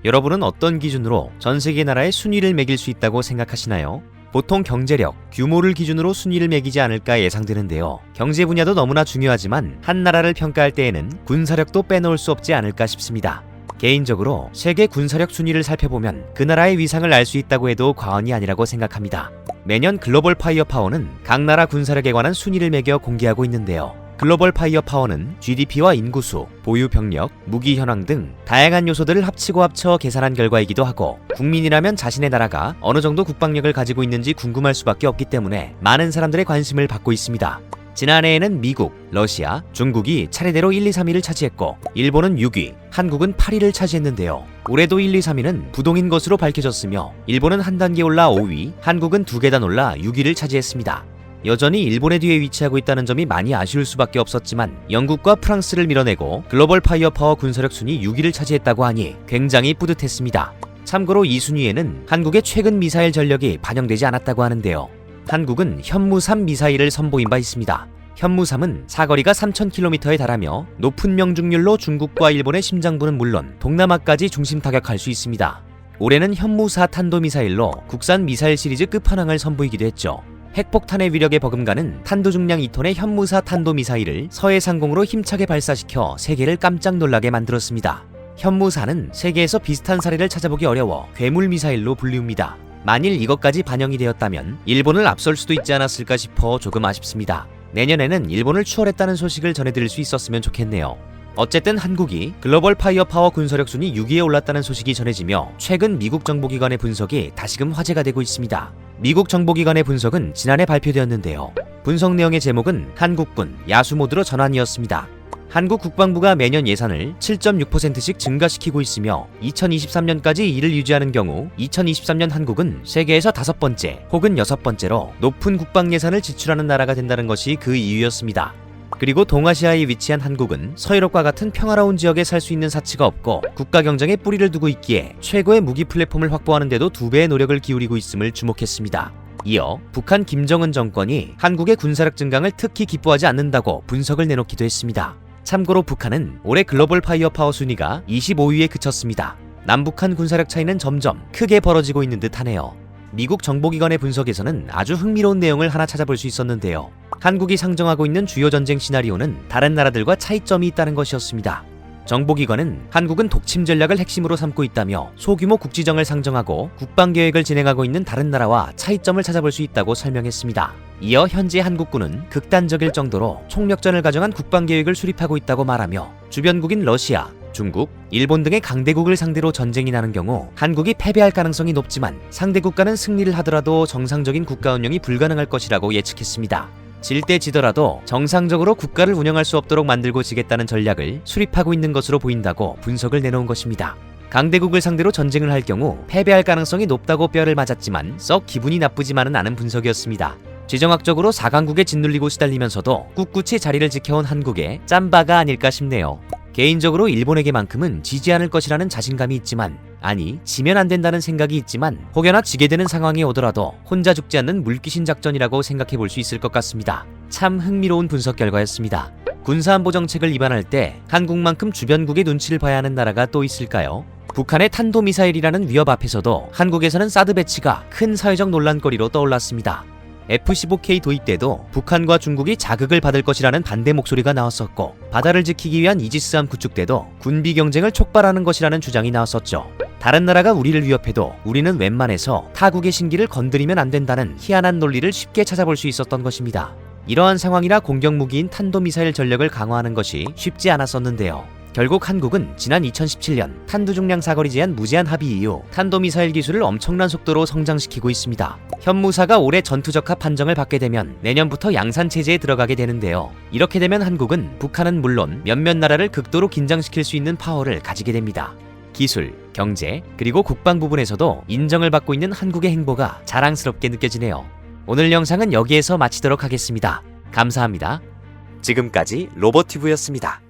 여러분은 어떤 기준으로 전 세계 나라의 순위를 매길 수 있다고 생각하시나요? 보통 경제력, 규모를 기준으로 순위를 매기지 않을까 예상되는데요. 경제 분야도 너무나 중요하지만 한 나라를 평가할 때에는 군사력도 빼놓을 수 없지 않을까 싶습니다. 개인적으로 세계 군사력 순위를 살펴보면 그 나라의 위상을 알 수 있다고 해도 과언이 아니라고 생각합니다. 매년 글로벌 파이어 파워는 각 나라 군사력에 관한 순위를 매겨 공개하고 있는데요. 글로벌 파이어 파워는 GDP와 인구수, 보유 병력, 무기 현황 등 다양한 요소들을 합쳐 계산한 결과이기도 하고, 국민이라면 자신의 나라가 어느 정도 국방력을 가지고 있는지 궁금할 수밖에 없기 때문에 많은 사람들의 관심을 받고 있습니다. 지난해에는 미국, 러시아, 중국이 차례대로 1, 2, 3위를 차지했고, 일본은 6위, 한국은 8위를 차지했는데요. 올해도 1, 2, 3위는 부동인 것으로 밝혀졌으며, 일본은 한 단계 올라 5위, 한국은 2계단 올라 6위를 차지했습니다. 여전히 일본의 뒤에 위치하고 있다는 점이 많이 아쉬울 수밖에 없었지만, 영국과 프랑스를 밀어내고 글로벌 파이어 파워 군사력 순위 6위를 차지했다고 하니 굉장히 뿌듯했습니다. 참고로 이 순위에는 한국의 최근 미사일 전력이 반영되지 않았다고 하는데요. 한국은 현무3 미사일을 선보인 바 있습니다. 현무3은 사거리가 3000km에 달하며 높은 명중률로 중국과 일본의 심장부는 물론 동남아까지 중심 타격할 수 있습니다. 올해는 현무4 탄도미사일로 국산 미사일 시리즈 끝판왕을 선보이기도 했죠. 핵폭탄의 위력에 버금가는 탄도 중량 2톤의 현무4 탄도미사일을 서해상공으로 힘차게 발사시켜 세계를 깜짝 놀라게 만들었습니다. 현무4는 세계에서 비슷한 사례를 찾아보기 어려워 괴물 미사일로 불리웁니다. 만일 이것까지 반영이 되었다면 일본을 앞설 수도 있지 않았을까 싶어 조금 아쉽습니다. 내년에는 일본을 추월했다는 소식을 전해드릴 수 있었으면 좋겠네요. 어쨌든 한국이 글로벌 파이어 파워 군사력 순위 6위에 올랐다는 소식이 전해지며, 최근 미국 정보기관의 분석이 다시금 화제가 되고 있습니다. 미국 정보기관의 분석은 지난해 발표되었는데요. 분석 내용의 제목은 한국군 야수 모드로 전환이었습니다. 한국 국방부가 매년 예산을 7.6%씩 증가시키고 있으며, 2023년까지 이를 유지하는 경우 2023년 한국은 세계에서 5번째 혹은 6번째로 높은 국방 예산을 지출하는 나라가 된다는 것이 그 이유였습니다. 그리고 동아시아에 위치한 한국은 서유럽과 같은 평화로운 지역에 살 수 있는 사치가 없고 국가 경쟁에 뿌리를 두고 있기에 최고의 무기 플랫폼을 확보하는 데도 2배의 노력을 기울이고 있음을 주목했습니다. 이어 북한 김정은 정권이 한국의 군사력 증강을 특히 기뻐하지 않는다고 분석을 내놓기도 했습니다. 참고로 북한은 올해 글로벌 파이어 파워 순위가 25위에 그쳤습니다. 남북한 군사력 차이는 점점 크게 벌어지고 있는 듯하네요. 미국 정보기관의 분석에서는 아주 흥미로운 내용을 하나 찾아볼 수 있었는데요. 한국이 상정하고 있는 주요 전쟁 시나리오는 다른 나라들과 차이점이 있다는 것이었습니다. 정보기관은 한국은 독침 전략을 핵심으로 삼고 있다며 소규모 국지정을 상정하고 국방계획을 진행하고 있는 다른 나라와 차이점을 찾아볼 수 있다고 설명했습니다. 이어 현재 한국군은 극단적일 정도로 총력전을 가정한 국방계획을 수립하고 있다고 말하며, 주변국인 러시아, 중국, 일본 등의 강대국을 상대로 전쟁이 나는 경우 한국이 패배할 가능성이 높지만 상대 국가는 승리를 하더라도 정상적인 국가 운영이 불가능할 것이라고 예측했습니다. 질 때 지더라도 정상적으로 국가를 운영할 수 없도록 만들고 지겠다는 전략을 수립하고 있는 것으로 보인다고 분석을 내놓은 것입니다. 강대국을 상대로 전쟁을 할 경우 패배할 가능성이 높다고 뼈를 맞았지만 썩 기분이 나쁘지만은 않은 분석이었습니다. 지정학적으로 4강국에 짓눌리고 시달리면서도 꿋꿋이 자리를 지켜온 한국의 짬바가 아닐까 싶네요. 개인적으로 일본에게만큼은 지지 않을 것이라는 자신감이 있지만, 아니 지면 안 된다는 생각이 있지만, 혹여나 지게 되는 상황이 오더라도 혼자 죽지 않는 물귀신 작전이라고 생각해 볼 수 있을 것 같습니다. 참 흥미로운 분석 결과였습니다. 군사안보 정책을 입안할 때 한국만큼 주변국의 눈치를 봐야 하는 나라가 또 있을까요? 북한의 탄도미사일이라는 위협 앞에서도 한국에서는 사드 배치가 큰 사회적 논란거리로 떠올랐습니다. F-15K 도입 때도 북한과 중국이 자극을 받을 것이라는 반대 목소리가 나왔었고, 바다를 지키기 위한 이지스함 구축 때도 군비 경쟁을 촉발하는 것이라는 주장이 나왔었죠. 다른 나라가 우리를 위협해도 우리는 웬만해서 타국의 신기를 건드리면 안 된다는 희한한 논리를 쉽게 찾아볼 수 있었던 것입니다. 이러한 상황이라 공격무기인 탄도미사일 전력을 강화하는 것이 쉽지 않았었는데요. 결국 한국은 지난 2017년 탄두 중량 사거리 제한 무제한 합의 이후 탄도미사일 기술을 엄청난 속도로 성장시키고 있습니다. 현무4가 올해 전투적합 판정을 받게 되면 내년부터 양산 체제에 들어가게 되는데요. 이렇게 되면 한국은 북한은 물론 몇몇 나라를 극도로 긴장시킬 수 있는 파워를 가지게 됩니다. 기술, 경제, 그리고 국방 부분에서도 인정을 받고 있는 한국의 행보가 자랑스럽게 느껴지네요. 오늘 영상은 여기에서 마치도록 하겠습니다. 감사합니다. 지금까지 로버티브였습니다.